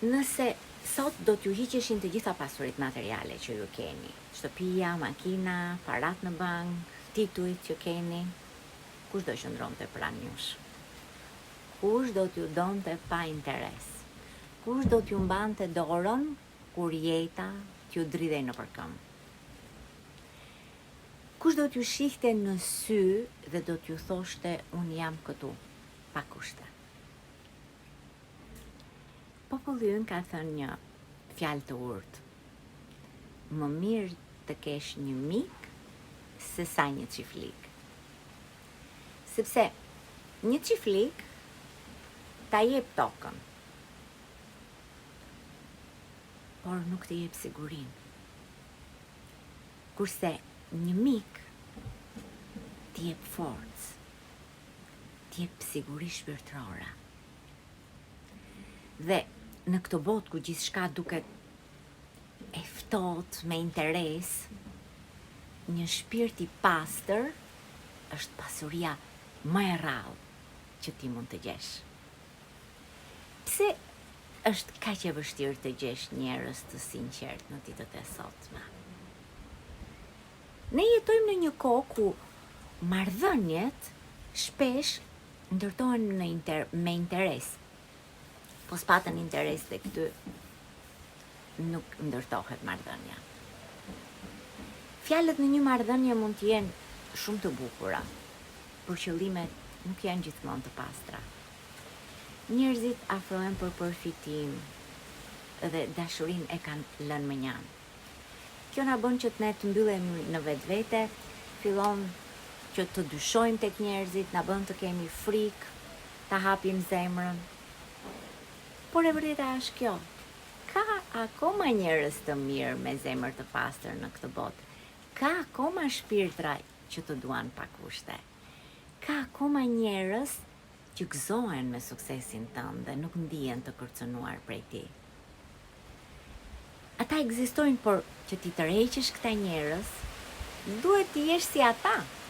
Nëse sot do t'ju hiqeshin të gjitha pasurit materiale që ju keni, shtëpia, makina, parat në bank, titujt që keni, kush do qëndronte pranë jush? Kush do t'ju donte pa interes? Kush do t'ju mbante dorën kur jeta t'ju dridhej në përkëm? Kush do t'ju shihte në sy dhe do t'ju thoshte unë jam këtu, pa kushte? Populli ynë ka thënë një fjalë të urtë. Më mirë të kesh një mik se sa një çiflik. Sepse një çiflik ta jep tokën, por nuk të jep sigurinë. Kurse një mik të jep forcë, të jep siguri shpirtërore. Dhe në këtë botë ku gjithçka duket e ftohtë me interes, një shpirt i pastër është pasuria më e rrallë që ti mund të gjesh. Pse është kaq e vështirë të gjesh njerëz të sinqert në ditët e sotme? Ne jetojmë në një kohë ku marrëdhëniet shpesh ndërtohen me interes. Po s'patën interes të këty, nuk ndërtohet marrëdhënia. Fjalët në një marrëdhënie mund të jenë shumë të bukura, por qëllimet nuk janë gjithmonë të pastra. Njerëzit afrohen për përfitim dhe dashurinë e kanë lënë më njanë. Kjo na bën që ne të mbyllemi në vetvete, fillon që të dyshojmë tek njerëzit, na bën të kemi frikë, ta hapim zemrën. Por e vërteta është kjo. Ka akoma njerëz të mirë me zemër të pastër në këtë botë. Ka akoma shpirtra që të duan pa kushte. Ka akoma njerëz që gëzohen me suksesin tënd dhe nuk ndihen të kërcënuar prej ti. Ata ekzistojnë, por që ti tërheqësh këta njerëz, duhet të jesh si ata.